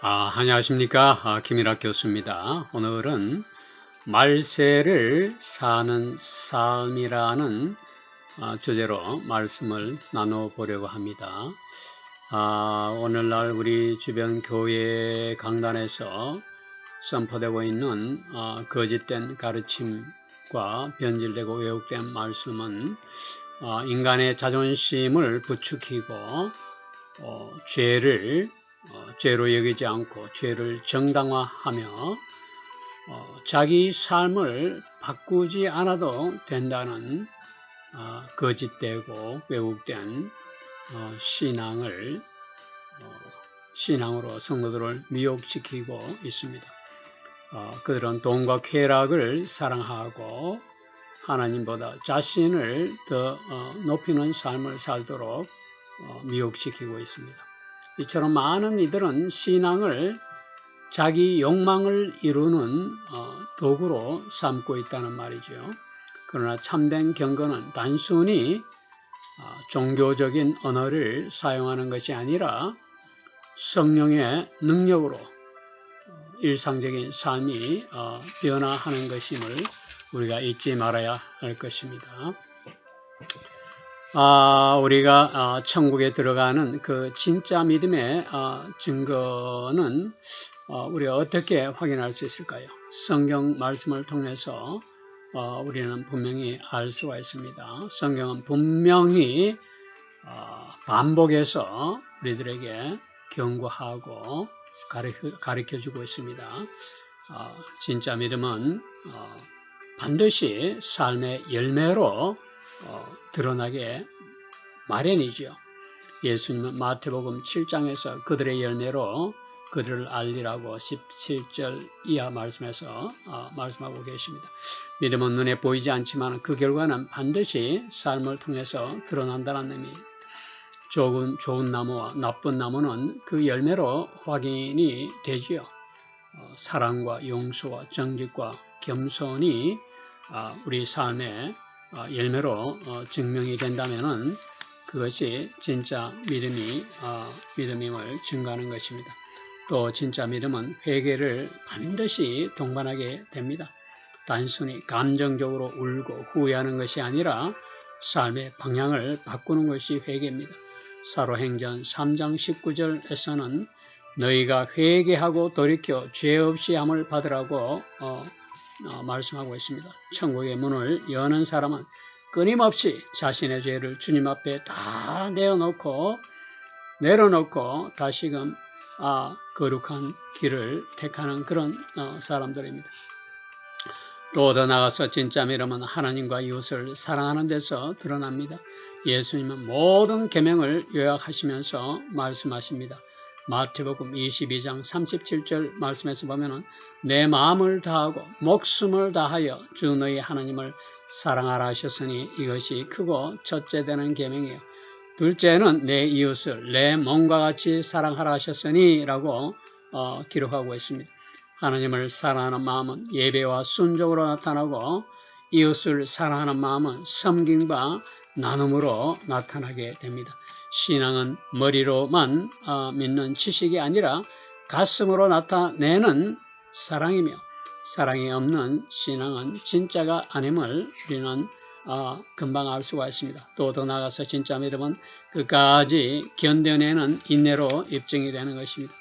안녕하십니까. 김일학 교수입니다. 오늘은 말세를 사는 삶이라는 주제로 말씀을 나눠보려고 합니다. 오늘날 우리 주변 교회 강단에서 선포되고 있는 거짓된 가르침과 변질되고 왜곡된 말씀은 인간의 자존심을 부추기고 죄로 여기지 않고 죄를 정당화하며 자기 삶을 바꾸지 않아도 된다는 거짓되고 왜곡된 신앙으로 성도들을 미혹시키고 있습니다. 그들은 돈과 쾌락을 사랑하고 하나님보다 자신을 더 높이는 삶을 살도록 미혹시키고 있습니다. 이처럼 많은 이들은 신앙을 자기 욕망을 이루는 도구로 삼고 있다는 말이죠. 그러나 참된 경건은 단순히 종교적인 언어를 사용하는 것이 아니라 성령의 능력으로 일상적인 삶이 변화하는 것임을 우리가 잊지 말아야 할 것입니다. 우리가 천국에 들어가는 그 진짜 믿음의 증거는 우리가 어떻게 확인할 수 있을까요? 성경 말씀을 통해서 우리는 분명히 알 수가 있습니다. 성경은 분명히 반복해서 우리들에게 경고하고 가르쳐주고 있습니다. 진짜 믿음은 반드시 삶의 열매로 드러나게 마련이죠. 예수님은 마태복음 7장에서 그들의 열매로 그들을 알리라고 17절 이하 말씀에서 말씀하고 계십니다. 믿음은 눈에 보이지 않지만 그 결과는 반드시 삶을 통해서 드러난다는 의미. 좋은 나무와 나쁜 나무는 그 열매로 확인이 되지요. 사랑과 용서와 정직과 겸손이 우리 삶의 열매로 증명이 된다면은 그것이 진짜 믿음임을 증거하는 것입니다. 또 진짜 믿음은 회개를 반드시 동반하게 됩니다. 단순히 감정적으로 울고 후회하는 것이 아니라 삶의 방향을 바꾸는 것이 회개입니다. 사도행전 3장 19절에서는 너희가 회개하고 돌이켜 죄 없이 함을 받으라고 말씀하고 있습니다. 천국의 문을 여는 사람은 끊임없이 자신의 죄를 주님 앞에 다 내려놓고 다시금 거룩한 길을 택하는 그런 사람들입니다. 또 더 나아가서 진짜 믿음은 하나님과 이웃을 사랑하는 데서 드러납니다. 예수님은 모든 계명을 요약하시면서 말씀하십니다. 마태복음 22장 37절 말씀에서 보면은 내 마음을 다하고 목숨을 다하여 주 너희 하나님을 사랑하라 하셨으니 이것이 크고 첫째 되는 계명이요. 둘째는 내 이웃을 내 몸과 같이 사랑하라 하셨으니 라고 기록하고 있습니다. 하나님을 사랑하는 마음은 예배와 순종으로 나타나고 이웃을 사랑하는 마음은 섬김과 나눔으로 나타나게 됩니다. 신앙은 머리로만 믿는 지식이 아니라 가슴으로 나타내는 사랑이며 사랑이 없는 신앙은 진짜가 아님을 우리는 금방 알 수가 있습니다. 또 더 나아가서 진짜 믿음은 끝까지 견뎌내는 인내로 입증이 되는 것입니다.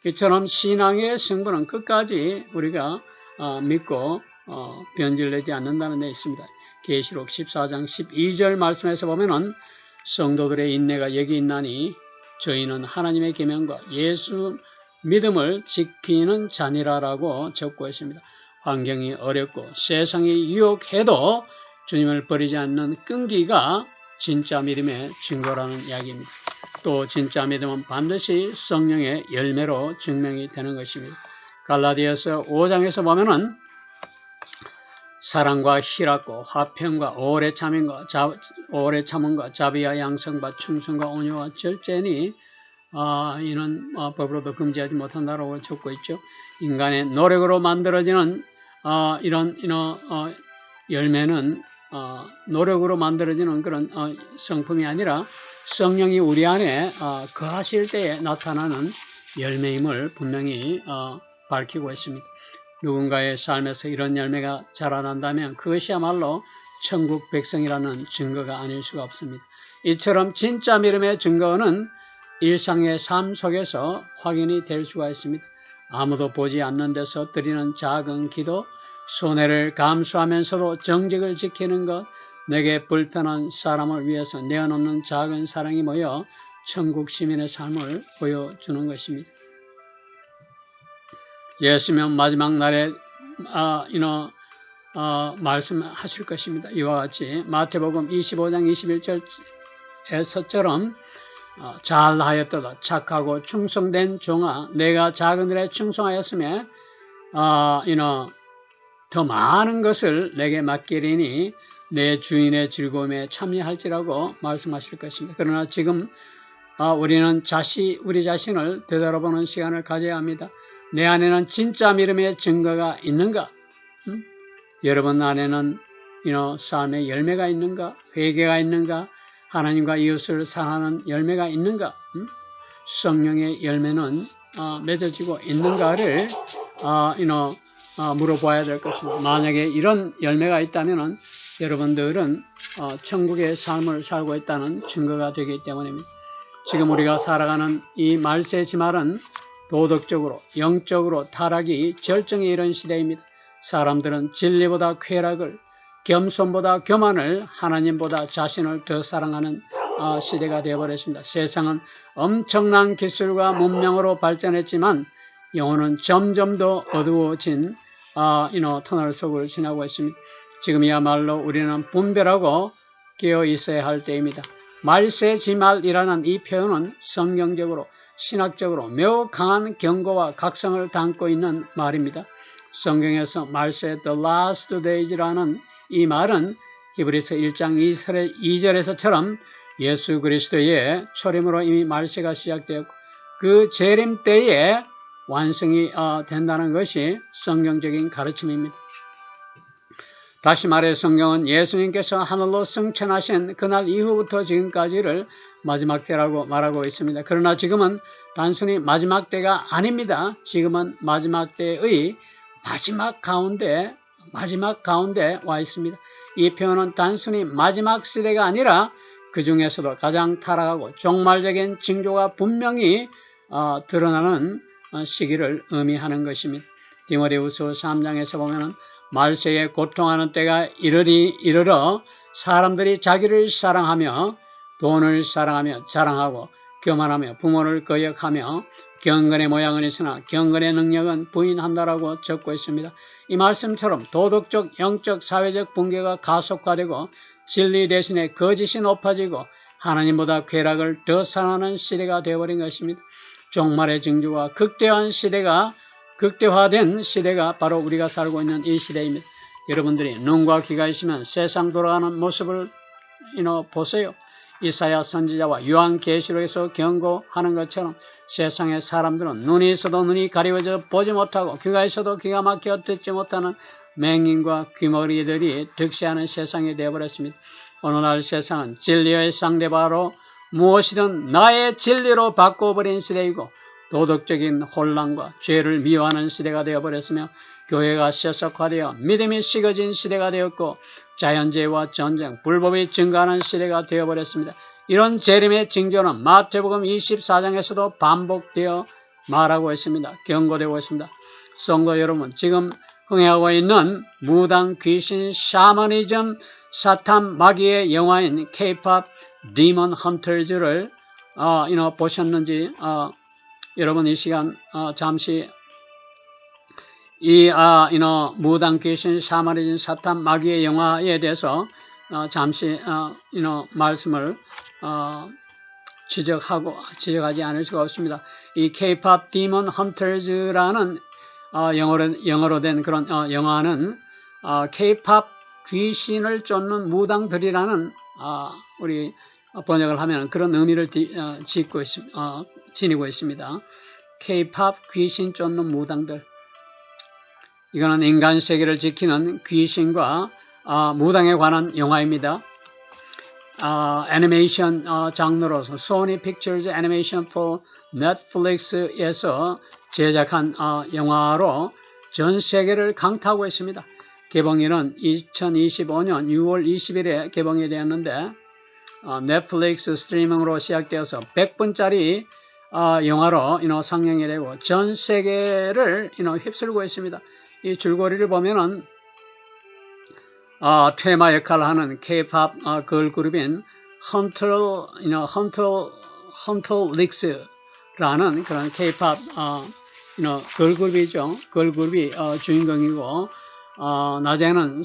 이처럼 신앙의 승부는 끝까지 우리가 믿고 변질되지 않는다는 데 있습니다. 계시록 14장 12절 말씀에서 보면은 성도들의 인내가 여기 있나니 저희는 하나님의 계명과 예수 믿음을 지키는 자니라라고 적고 있습니다. 환경이 어렵고 세상이 유혹해도 주님을 버리지 않는 끈기가 진짜 믿음의 증거라는 이야기입니다. 또 진짜 믿음은 반드시 성령의 열매로 증명이 되는 것입니다. 갈라디아서 5장에서 보면은 사랑과 희락과 화평과 오래 참음과 자비와 양성과 충성과 온유와 절제니 이는 법으로도 금지하지 못한다라고 적고 있죠. 인간의 노력으로 만들어지는 이런 열매는 노력으로 만들어지는 그런 성품이 아니라 성령이 우리 안에 거하실 때에 나타나는 열매임을 분명히 밝히고 있습니다. 누군가의 삶에서 이런 열매가 자라난다면 그것이야말로 천국 백성이라는 증거가 아닐 수가 없습니다. 이처럼 진짜 믿음의 증거는 일상의 삶 속에서 확인이 될 수가 있습니다. 아무도 보지 않는 데서 드리는 작은 기도, 손해를 감수하면서도 정직을 지키는 것, 내게 불편한 사람을 위해서 내어놓는 작은 사랑이 모여 천국 시민의 삶을 보여주는 것입니다. 예수님은 마지막 날에 말씀하실 것입니다. 이와 같이 마태복음 25장 21절에서처럼 잘하였도다 착하고 충성된 종아 내가 작은 일에 충성하였으며 더 많은 것을 내게 맡기리니 내 주인의 즐거움에 참여할지라고 말씀하실 것입니다. 그러나 지금 우리는 우리 자신을 되돌아보는 시간을 가져야 합니다. 내 안에는 진짜 믿음의 증거가 있는가? 여러분 안에는 삶의 열매가 있는가? 회개가 있는가? 하나님과 이웃을 사랑하는 열매가 있는가? 성령의 열매는 맺어지고 있는가를 물어봐야 될 것입니다. 만약에 이런 열매가 있다면 여러분들은 천국의 삶을 살고 있다는 증거가 되기 때문입니다. 지금 우리가 살아가는 이 말세 지말은 도덕적으로 영적으로 타락이 절정에 이른 시대입니다. 사람들은 진리보다 쾌락을, 겸손보다 교만을, 하나님보다 자신을 더 사랑하는 시대가 되어버렸습니다. 세상은 엄청난 기술과 문명으로 발전했지만 영혼은 점점 더 어두워진 터널 속을 지나고 있습니다. 지금이야말로 우리는 분별하고 깨어 있어야 할 때입니다. 말세지말이라는 이 표현은 성경적으로 신학적으로 매우 강한 경고와 각성을 담고 있는 말입니다. 성경에서 말세 the last days라는 이 말은 히브리서 1장 2절에서처럼 예수 그리스도의 초림으로 이미 말세가 시작되었고 그 재림 때에 완성이 된다는 것이 성경적인 가르침입니다. 다시 말해 성경은 예수님께서 하늘로 승천하신 그날 이후부터 지금까지를 마지막 때라고 말하고 있습니다. 그러나 지금은 단순히 마지막 때가 아닙니다. 지금은 마지막 때의 마지막 가운데 와 있습니다. 이 표현은 단순히 마지막 시대가 아니라 그 중에서도 가장 타락하고 종말적인 징조가 분명히 드러나는 시기를 의미하는 것입니다. 디모데후서 3장에서 보면은 말세에 고통하는 때가 이르러 사람들이 자기를 사랑하며 돈을 사랑하며 자랑하고 교만하며 부모를 거역하며 경건의 모양은 있으나 경건의 능력은 부인한다라고 적고 있습니다. 이 말씀처럼 도덕적, 영적, 사회적 붕괴가 가속화되고 진리 대신에 거짓이 높아지고 하나님보다 쾌락을 더 사랑하는 시대가 되어버린 것입니다. 종말의 징조가 극대화된 시대가 바로 우리가 살고 있는 이 시대입니다. 여러분들이 눈과 귀가 있으면 세상 돌아가는 모습을 보세요. 이사야 선지자와 요한계시록에서 경고하는 것처럼 세상의 사람들은 눈이 있어도 눈이 가리워져 보지 못하고 귀가 있어도 귀가 막혀 듣지 못하는 맹인과 귀머리들이 득세하는 세상이 되어버렸습니다. 오늘날 세상은 진리의 상대바로 무엇이든 나의 진리로 바꿔버린 시대이고 도덕적인 혼란과 죄를 미워하는 시대가 되어버렸으며 교회가 세속화되어 믿음이 식어진 시대가 되었고 자연재해와 전쟁, 불법이 증가하는 시대가 되어버렸습니다. 이런 재림의 징조는 마태복음 24장에서도 반복되어 말하고 있습니다. 경고되고 있습니다. 성도 여러분, 지금 흥행하고 있는 무당, 귀신, 샤머니즘, 사탄, 마귀의 영화인 K-pop Demon Hunters를 보셨는지 여러분 이 시간 잠시 이 무당, 귀신, 샤머니즘, 사탄, 마귀의 영화에 대해서 잠시 말씀을 지적하지 않을 수가 없습니다. 이 K-pop Demon Hunters라는 영어로 된 그런 영화는 K-pop 귀신을 쫓는 무당들이라는 우리 번역을 하면 그런 의미를 지니고 있습니다. K-pop 귀신 쫓는 무당들. 이거는 인간 세계를 지키는 귀신과 무당에 관한 영화입니다. 애니메이션 장르로서 소니 픽처즈 애니메이션 for 넷플릭스에서 제작한 영화로 전 세계를 강타하고 있습니다. 개봉일은 2025년 6월 20일에 개봉이 되었는데 넷플릭스 스트리밍으로 시작되어서 100분짜리 영화로 상영이 되고 전 세계를 휩쓸고 있습니다. 이 줄거리를 보면은 테마 역할을 하는 K-pop 걸그룹인 헌터릭스라는 그런 K-pop 걸그룹이죠. 걸그룹이 주인공이고 낮에는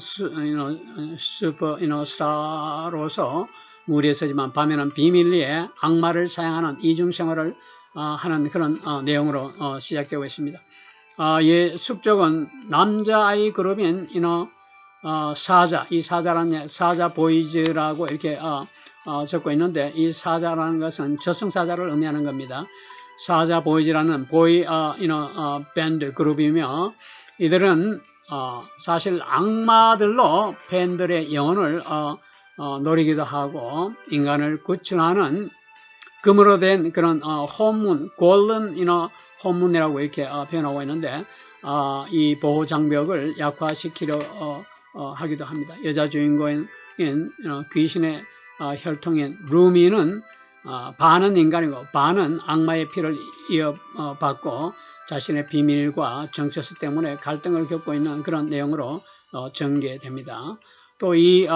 슈퍼 스타로서 무리에 서지만 밤에는 비밀리에 악마를 사용하는 이중생활을 하는 그런 내용으로 시작되고 있습니다. 이 숙적은 남자아이 그룹인 사자, 이 사자라는 사자 보이즈라고 이렇게 적고 있는데 이 사자라는 것은 저승사자를 의미하는 겁니다. 사자 보이즈라는 보이 밴드 그룹이며 이들은 사실 악마들로 팬들의 영혼을 노리기도 하고 인간을 구출하는 금으로 된 그런 혼문, 골든 혼문이라고 이렇게 표현하고 있는데 이 보호 장벽을 약화시키려 하기도 합니다. 여자 주인공인 귀신의 혈통인 루미는 반은 인간이고 반은 악마의 피를 이어받고 자신의 비밀과 정체성 때문에 갈등을 겪고 있는 그런 내용으로 전개됩니다. 또 이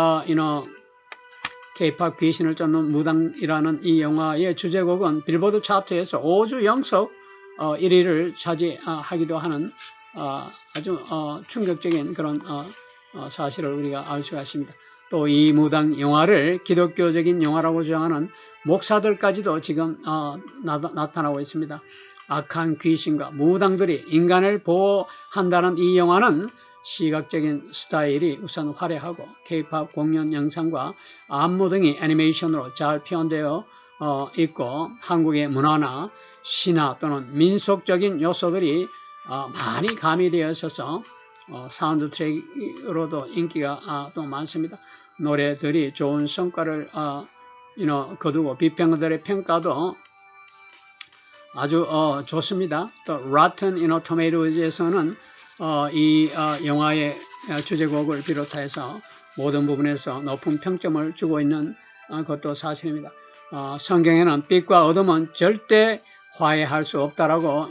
K-pop 귀신을 쫓는 무당이라는 이 영화의 주제곡은 빌보드 차트에서 5주 연속 1위를 차지하기도 하는 아주 충격적인 그런 사실을 우리가 알 수가 있습니다. 또 이 무당 영화를 기독교적인 영화라고 주장하는 목사들까지도 지금 나타나고 있습니다. 악한 귀신과 무당들이 인간을 보호한다는 이 영화는 시각적인 스타일이 우선 화려하고 K-pop 공연 영상과 안무 등이 애니메이션으로 잘 표현되어 있고 한국의 문화나 신화 또는 민속적인 요소들이 많이 가미되어 있어서 사운드 트랙으로도 인기가 또 많습니다. 노래들이 좋은 성과를 거두고 비평가들의 평가도 아주 좋습니다. 또 Rotten Tomatoes에서는 이 영화의 주제곡을 비롯해서 모든 부분에서 높은 평점을 주고 있는 것도 사실입니다. 성경에는 빛과 어둠은 절대 화해할 수 없다라고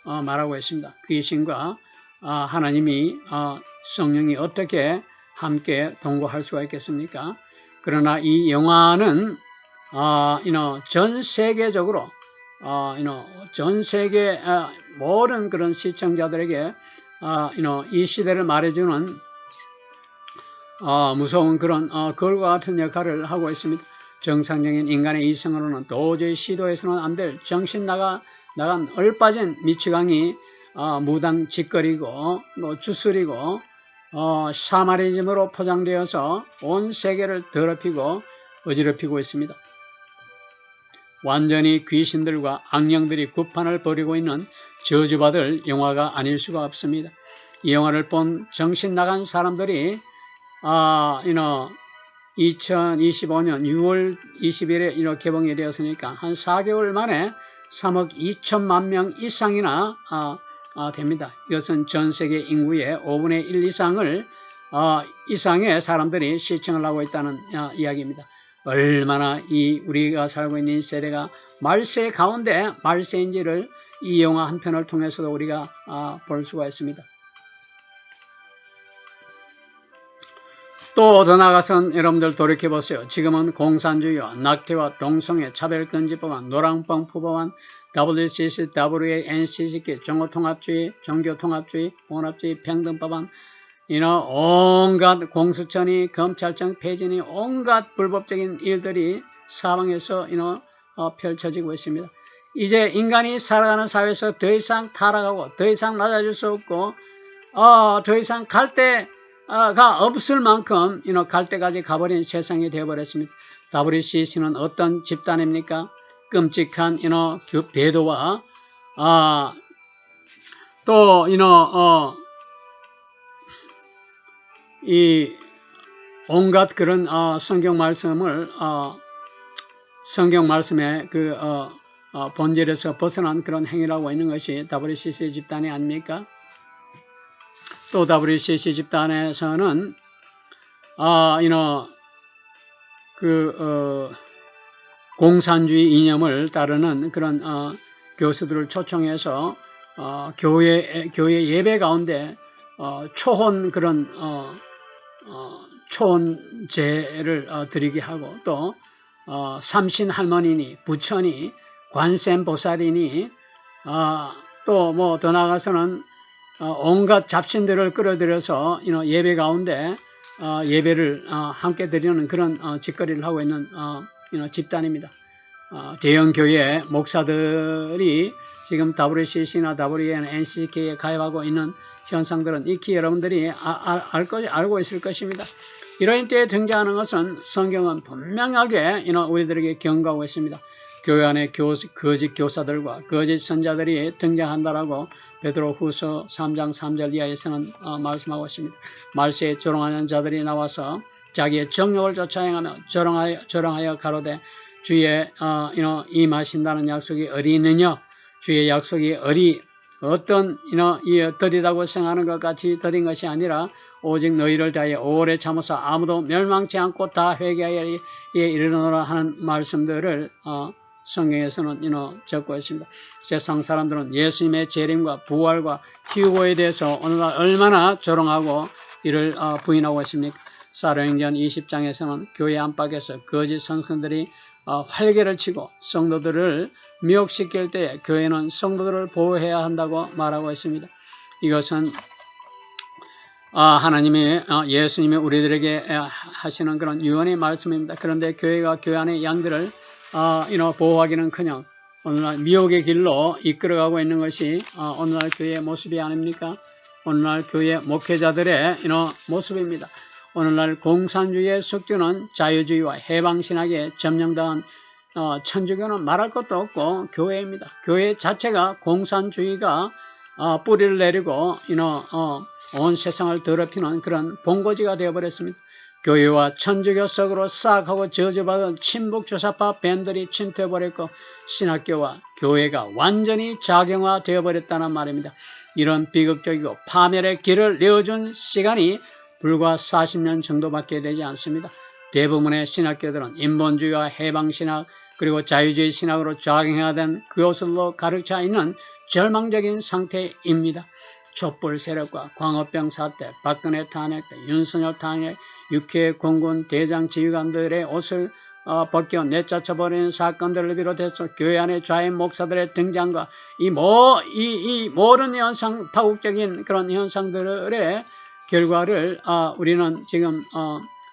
말하고 있습니다. 귀신과 하나님이 성령이 어떻게 함께 동거할 수가 있겠습니까? 그러나 이 영화는 전 세계적으로 전 세계 모든 그런 시청자들에게 이 시대를 말해주는 무서운 그런 걸과 같은 역할을 하고 있습니다. 정상적인 인간의 이성으로는 도저히 시도해서는 안 될 정신 나간 얼빠진 미치광이 무당 짓거리고 주술이고 샤머니즘으로 포장되어서 온 세계를 더럽히고 어지럽히고 있습니다. 완전히 귀신들과 악령들이 구판을 벌이고 있는 저주받을 영화가 아닐 수가 없습니다. 이 영화를 본 정신 나간 사람들이 2025년 6월 20일에 개봉이 되었으니까 한 4개월 만에 3억 2천만 명 이상이나 됩니다. 이것은 전 세계 인구의 5분의 1 이상의 사람들이 시청을 하고 있다는 이야기입니다. 얼마나 우리가 살고 있는 세대가 말세 가운데 말세인지를 이 영화 한 편을 통해서도 우리가 볼 수가 있습니다. 또 더 나아가선 여러분들 돌이켜보세요. 지금은 공산주의와 낙태와 동성애, 차별금지법안, 노랑방푸법안, WCC, WA, NCCK, 정오통합주의, 종교통합주의, 혼합주의, 평등법안, 온갖 공수처니, 검찰청 폐지니, 온갖 불법적인 일들이 사방에서 펼쳐지고 있습니다. 이제 인간이 살아가는 사회에서 더 이상 타락하고, 더 이상 낮아질 수 없고, 더 이상 갈 데가 없을 만큼, 갈 데까지 가버린 세상이 되어버렸습니다. WCC는 어떤 집단입니까? 끔찍한, 배도와, 또, 온갖 그런 성경 말씀을 성경 말씀의 그 본질에서 벗어난 그런 행위라고 있는 것이 WCC 집단이 아닙니까? 또 WCC 집단에서는 공산주의 이념을 따르는 그런 교수들을 초청해서 교회 예배 가운데 초혼 그런 초혼제를 드리게 하고 또 삼신 할머니니 부처니 관세음보살이니 또 뭐 더 나아가서는 온갖 잡신들을 끌어들여서 예배 가운데 예배를 함께 드리는 그런 짓거리를 하고 있는 집단입니다. 대형 교회 목사들이 지금 WCC나 WN, NCK에 가입하고 있는 현상들은 익히 여러분들이 알고 있을 것입니다. 이런 때에 등장하는 것은 성경은 분명하게 우리들에게 경고하고 있습니다. 교회 안에 거짓 교사들과 거짓 선자들이 등장한다라고 베드로후서 3장 3절 이하에서는 말씀하고 있습니다. 말세에 조롱하는 자들이 나와서 자기의 정욕을 쫓아 행하며 조롱하여 가로되 주의 임하신다는 약속이 어디 있느냐? 주의 약속이 어떤 더디다고 생각하는 것 같이 더딘 것이 아니라 오직 너희를 다하여 오래 참아서 아무도 멸망치 않고 다 회개하여 이르노라 하는 말씀들을 성경에서는 적고 있습니다. 세상 사람들은 예수님의 재림과 부활과 휴거에 대해서 오늘날 얼마나 조롱하고 이를 부인하고 있습니까? 사도행전 20장에서는 교회 안팎에서 거짓 선생들이 활개를 치고 성도들을 미혹시킬 때 교회는 성도들을 보호해야 한다고 말하고 있습니다. 이것은 예수님이 우리들에게 하시는 그런 유언의 말씀입니다. 그런데 교회가 교회 안의 양들을 보호하기는커녕 오늘날 미혹의 길로 이끌어가고 있는 것이 오늘날 교회의 모습이 아닙니까? 오늘날 교회 목회자들의 모습입니다. 오늘날 공산주의의 숙주는 자유주의와 해방신학에 점령당한 천주교는 말할 것도 없고 교회입니다. 교회 자체가 공산주의가 뿌리를 내리고 온 세상을 더럽히는 그런 본고지가 되어버렸습니다. 교회와 천주교 속으로 싹하고 저주받은 친북주사파 밴들이 침투해버렸고 신학교와 교회가 완전히 작용화되어버렸다는 말입니다. 이런 비극적이고 파멸의 길을 내어준 시간이 불과 40년 정도밖에 되지 않습니다. 대부분의 신학교들은 인본주의와 해방신학 그리고 자유주의 신학으로 작용해야 된 그것으로 가르쳐 있는 절망적인 상태입니다. 촛불 세력과 광우병 사태, 박근혜 탄핵 때, 윤석열 탄핵, 육해 공군 대장 지휘관들의 옷을 벗겨 내쫓아버리는 사건들을 비롯해서 교회 안의 좌인 목사들의 등장과 이 모든 현상, 파국적인 그런 현상들의 결과를 우리는 지금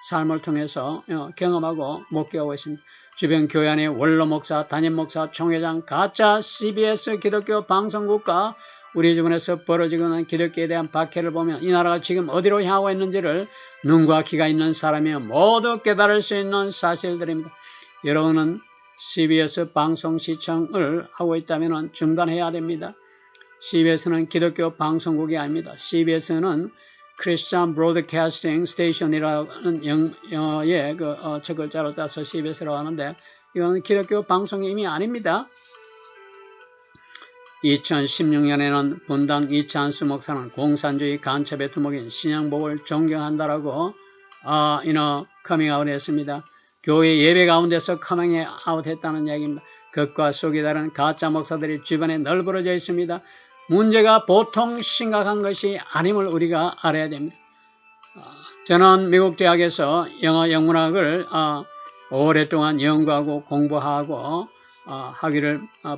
삶을 통해서 경험하고 목격하고 있습니다. 주변 교회 안의 원로 목사, 담임 목사, 총회장, 가짜 CBS 기독교 방송국과 우리 주변에서 벌어지고 있는 기독교에 대한 박해를 보면 이 나라가 지금 어디로 향하고 있는지를 눈과 귀가 있는 사람이 모두 깨달을 수 있는 사실들입니다. 여러분은 CBS 방송 시청을 하고 있다면 중단해야 됩니다. CBS는 기독교 방송국이 아닙니다. CBS는 Christian Broadcasting Station이라는 영어의 첫 글자로 따서 CBS라고 하는데 이건 기독교 방송이 이미 아닙니다. 2016년에는 분당 이찬수 목사는 공산주의 간첩의 두목인 신양복을 존경한다라고 커밍아웃 했습니다. 교회 예배 가운데서 커밍아웃 했다는 이야기입니다. 겉과 속이 다른 가짜 목사들이 주변에 널브러져 있습니다. 문제가 보통 심각한 것이 아님을 우리가 알아야 됩니다. 저는 미국 대학에서 영어 영문학을 오랫동안 연구하고 공부하고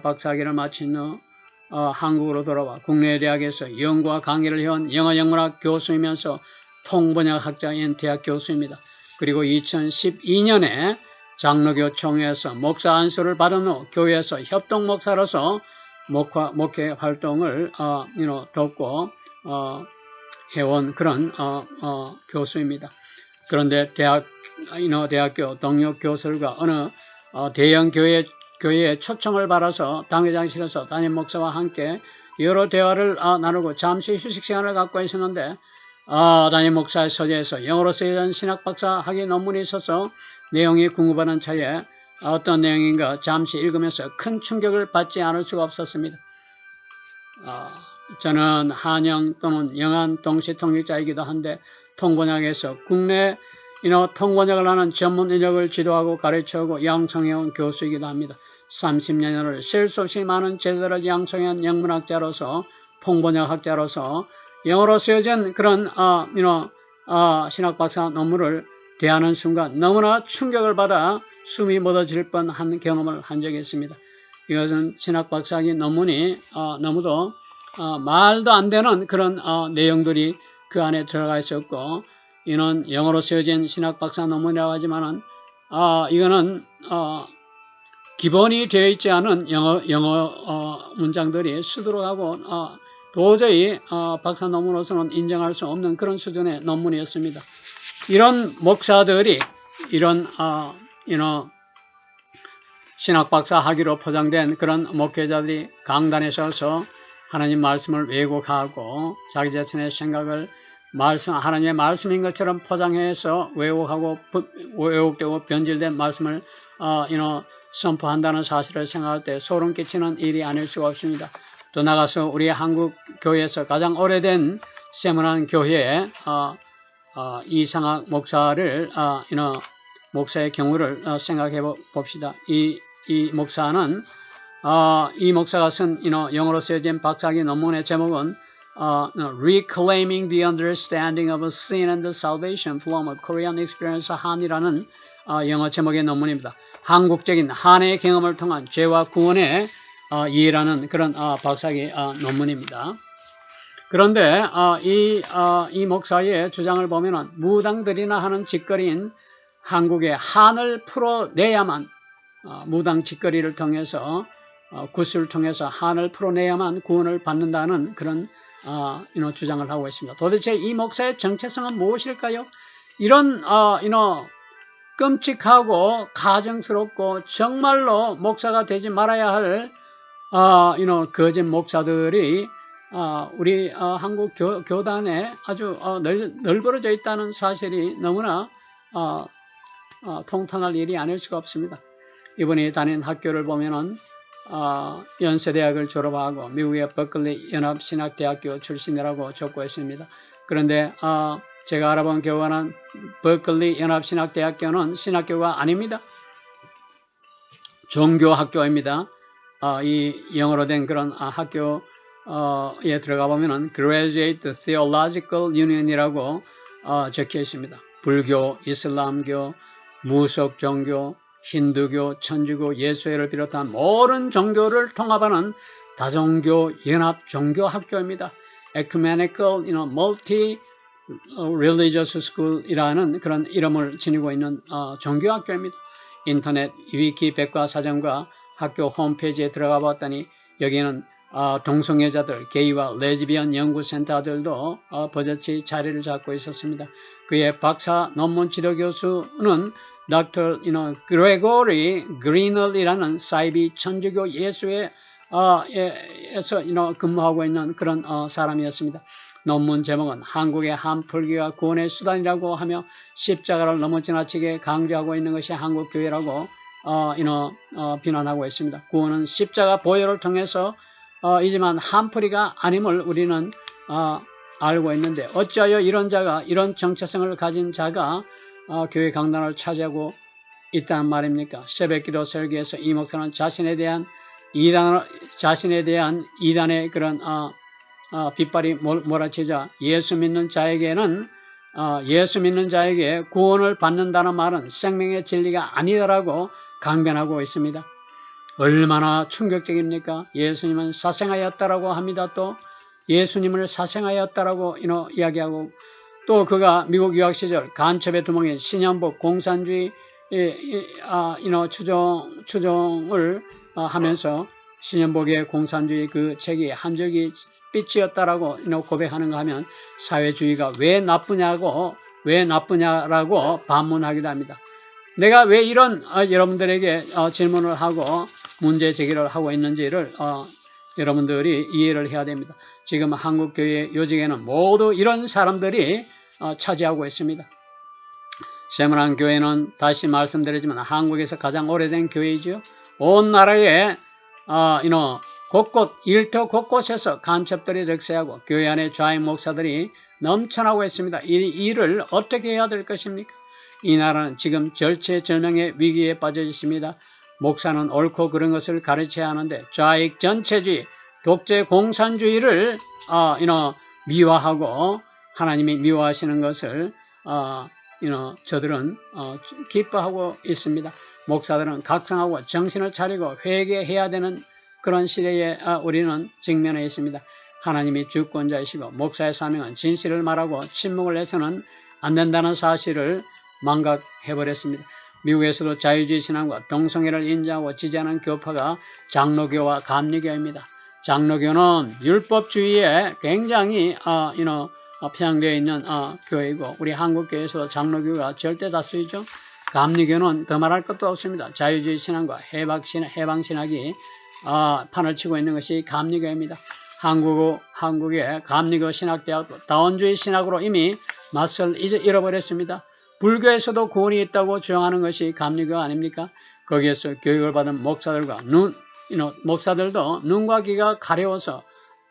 박사학위를 마친 후 한국으로 돌아와 국내 대학에서 연구와 강의를 해온 영어 영문학 교수이면서 통번역학자인 대학 교수입니다. 그리고 2012년에 장로교 총회에서 목사 안수를 받은 후 교회에서 협동 목사로서 목회 활동을 돕고 해온 그런 교수입니다. 그런데 대학교 동료 교수들과 어느 대형 교회에 초청을 받아서 당회장실에서 담임 목사와 함께 여러 대화를 나누고 잠시 휴식 시간을 갖고 있었는데 담임 목사의 서재에서 영어로 쓰여진 신학박사 학위 논문이 있어서 내용이 궁금하는 차에 어떤 내용인가 잠시 읽으면서 큰 충격을 받지 않을 수가 없었습니다. 저는 한영 또는 영한 동시 통역자이기도 한데 통번역에서 국내 통번역을 하는 전문 인력을 지도하고 가르쳐오고 양성해온 교수이기도 합니다. 30년을 셀 수 없이 많은 제자들을 양성한 영문학자로서 통번역학자로서 영어로 쓰여진 그런 신학박사 논문을 대하는 순간 너무나 충격을 받아 숨이 멎어질 뻔한 경험을 한 적이 있습니다. 이것은 신학박사학위 논문이 너무도 말도 안 되는 그런 내용들이 그 안에 들어가 있었고, 이는 영어로 쓰여진 신학박사 논문이라고 하지만은 이거는 기본이 되어 있지 않은 영어 문장들이 수두룩하고 도저히 박사 논문으로서는 인정할 수 없는 그런 수준의 논문이었습니다. 이런 목사들이 이런 신학박사 학위로 포장된 그런 목회자들이 강단에 서서 하나님 말씀을 왜곡하고 자기 자신의 생각을 하나님의 말씀인 것처럼 포장해서 왜곡되고 변질된 말씀을 선포한다는 사실을 생각할 때 소름 끼치는 일이 아닐 수가 없습니다. 또 나가서 우리 한국 교회에서 가장 오래된 세문안 교회에 이상학 목사를 목사의 경우를 생각해 봅시다. 이 목사는 이 목사가 쓴 영어로 쓰여진 박사학위 논문의 제목은 Reclaiming the Understanding of Sin and Salvation from a Korean Experience 한이라는 영어 제목의 논문입니다. 한국적인 한의 경험을 통한 죄와 구원의 이해라는 그런 박사학위 논문입니다. 그런데 이 목사의 주장을 보면은 무당들이나 하는 짓거리인 한국의 한을 풀어내야만 무당 짓거리를 통해서 구슬을 통해서 한을 풀어내야만 구원을 받는다는 그런 주장을 하고 있습니다. 도대체 이 목사의 정체성은 무엇일까요? 이런 끔찍하고 가증스럽고 정말로 목사가 되지 말아야 할 거짓 목사들이 우리 한국 교단에 아주 널브러져 있다는 사실이 너무나 통탄할 일이 아닐 수가 없습니다. 이분이 다닌 학교를 보면은 연세대학을 졸업하고 미국의 버클리 연합신학대학교 출신이라고 적고 있습니다. 그런데 제가 알아본 교과는 버클리 연합신학대학교는 신학교가 아닙니다. 종교학교입니다. 이 영어로 된 그런 학교에 들어가 보면은 Graduate Theological Union이라고 적혀 있습니다. 불교, 이슬람교, 무속 종교, 힌두교, 천주교, 예수회를 비롯한 모든 종교를 통합하는 다종교 연합 종교학교입니다. Ecumenical, Multi-Religious School이라는 그런 이름을 지니고 있는 종교학교입니다. 인터넷 위키 백과사전과 학교 홈페이지에 들어가 봤더니 여기는 동성애자들, 게이와 레즈비언 연구센터들도 버젓이 자리를 잡고 있었습니다. 그의 박사 논문 지도 교수는 Dr. Gregory Greener이라는 사이비 천주교 예수회에서 근무하고 있는 그런 사람이었습니다. 논문 제목은 한국의 한풀기가 구원의 수단이라고 하며 십자가를 너무 지나치게 강조하고 있는 것이 한국교회라고 비난하고 있습니다. 구원은 십자가 보혈을 통해서 이지만 한풀이가 아님을 우리는 알고 있는데 어찌하여 이런 정체성을 가진 자가 교회 강단을 차지하고 있다는 말입니까? 새벽기도 설교에서 이 목사는 자신에 대한 이단의 그런 빗발이 몰아치자 예수 믿는 자에게 구원을 받는다는 말은 생명의 진리가 아니다라고 강변하고 있습니다. 얼마나 충격적입니까? 예수님은 사생하였다라고 합니다. 또 예수님을 사생하였다라고 이야기하고 또 그가 미국 유학 시절 간첩의 두목인 신현복 공산주의 추종을 하면서 신현복의 공산주의 그 책이 한 줄기 빛이었다라고 고백하는가 하면 사회주의가 왜 나쁘냐라고 반문하기도 합니다. 내가 왜 이런 여러분들에게 질문을 하고 문제 제기를 하고 있는지를 여러분들이 이해를 해야 됩니다. 지금 한국교회 요직에는 모두 이런 사람들이 차지하고 있습니다. 세문안 교회는 다시 말씀드리지만 한국에서 가장 오래된 교회이죠. 온 나라에 곳곳 일터 곳곳에서 간첩들이 득세하고 교회 안에 좌익 목사들이 넘쳐나고 있습니다. 이 일을 어떻게 해야 될 것입니까? 이 나라는 지금 절체절명의 위기에 빠져 있습니다. 목사는 옳고 그런 것을 가르쳐야 하는데 좌익 전체주의, 독재 공산주의를 미화하고 하나님이 미워하시는 것을 저들은 기뻐하고 있습니다. 목사들은 각성하고 정신을 차리고 회개해야 되는 그런 시대에 우리는 직면해 있습니다. 하나님이 주권자이시고 목사의 사명은 진실을 말하고 침묵을 해서는 안 된다는 사실을 망각해버렸습니다. 미국에서도 자유주의 신앙과 동성애를 인정하고 지지하는 교파가 장로교와 감리교입니다. 장로교는 율법주의에 굉장히 편향되어 있는 교회이고 우리 한국교회에서도 장로교가 절대 다수이죠. 감리교는 더 말할 것도 없습니다. 자유주의 신앙과 해방신학이 판을 치고 있는 것이 감리교입니다. 한국의 감리교 신학대학도 다원주의 신학으로 이미 맛을 잃어버렸습니다. 불교에서도 구원이 있다고 주장하는 것이 감리교 아닙니까? 거기에서 교육을 받은 목사들도 눈과 귀가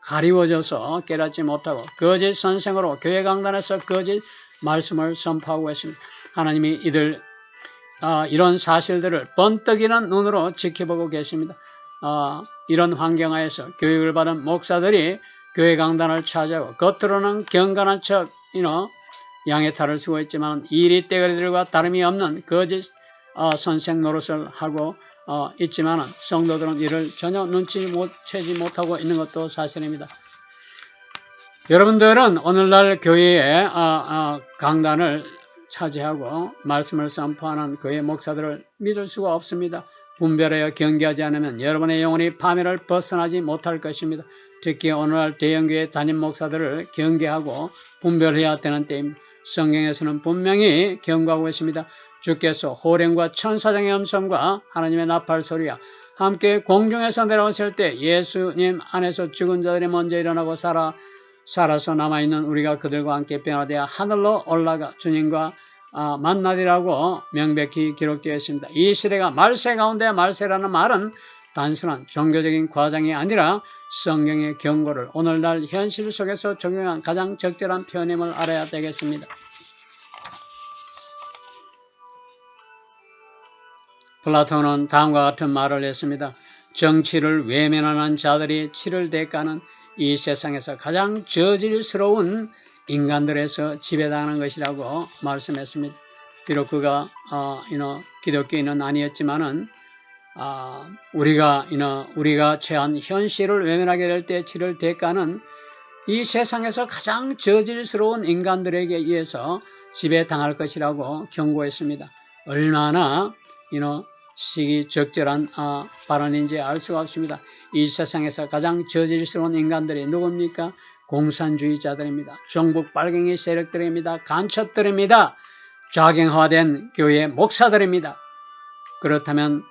가리워져서 깨닫지 못하고 거짓 선생으로 교회 강단에서 거짓 말씀을 선포하고 있습니다. 하나님이 이런 사실들을 번뜩이는 눈으로 지켜보고 계십니다. 이런 환경하에서 교육을 받은 목사들이 교회 강단을 차지하고 겉으로는 경건한 척 양의 탈을 쓰고 있지만 이리 떼거리들과 다름이 없는 거짓 선생 노릇을 하고 있지만 성도들은 이를 전혀 눈치채지 못하고 있는 것도 사실입니다. 여러분들은 오늘날 교회의 강단을 차지하고 말씀을 선포하는 교회 목사들을 믿을 수가 없습니다. 분별하여 경계하지 않으면 여러분의 영혼이 파멸을 벗어나지 못할 것입니다. 특히 오늘날 대형교회 담임 목사들을 경계하고 분별해야 되는 때입니다. 성경에서는 분명히 경고하고 있습니다. 주께서 호령과 천사장의 음성과 하나님의 나팔 소리와 함께 공중에서 내려오실 때 예수님 안에서 죽은 자들이 먼저 일어나고 살아서 남아있는 우리가 그들과 함께 변화되어 하늘로 올라가 주님과 만나리라고 명백히 기록되어 있습니다. 이 시대가 말세 가운데 말세라는 말은 단순한 종교적인 과장이 아니라 성경의 경고를 오늘날 현실 속에서 적용한 가장 적절한 표현임을 알아야 되겠습니다. 플라톤은 다음과 같은 말을 했습니다. 정치를 외면하는 자들이 치를 대가는 이 세상에서 가장 저질스러운 인간들에서 지배당하는 것이라고 말씀했습니다. 비록 그가 기독교인은 아니었지만은 우리가 처한 현실을 외면하게 될 때 치를 대가는 이 세상에서 가장 저질스러운 인간들에게 의해서 지배당할 것이라고 경고했습니다. 얼마나 시기적절한 발언인지 알 수가 없습니다. 이 세상에서 가장 저질스러운 인간들이 누굽니까? 공산주의자들입니다. 종북 빨갱이 세력들입니다. 간첩들입니다. 좌경화된 교회 목사들입니다. 그렇다면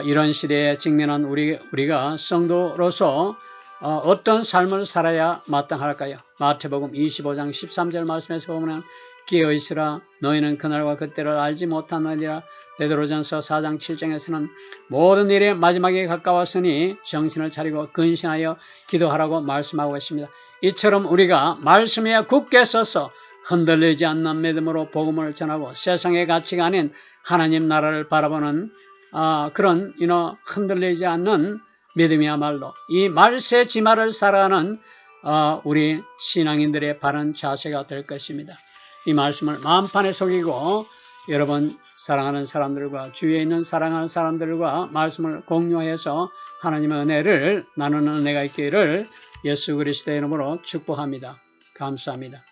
이런 시대에 직면한 우리가 성도로서 어떤 삶을 살아야 마땅할까요? 마태복음 25장 13절 말씀에서 보면 깨어있으라 너희는 그날과 그때를 알지 못하느니라. 베드로전서 4장 7장에서는 모든 일의 마지막에 가까웠으니 정신을 차리고 근신하여 기도하라고 말씀하고 있습니다. 이처럼 우리가 말씀에 굳게 서서 흔들리지 않는 믿음으로 복음을 전하고 세상의 가치가 아닌 하나님 나라를 바라보는 그런 흔들리지 않는 믿음이야말로 이 말세 지마를 살아가는 우리 신앙인들의 바른 자세가 될 것입니다. 이 말씀을 마음판에 새기고 여러분 사랑하는 사람들과 주위에 있는 사랑하는 사람들과 말씀을 공유해서 하나님의 은혜를 나누는 은혜가 있기를 예수 그리스도의 이름으로 축복합니다. 감사합니다.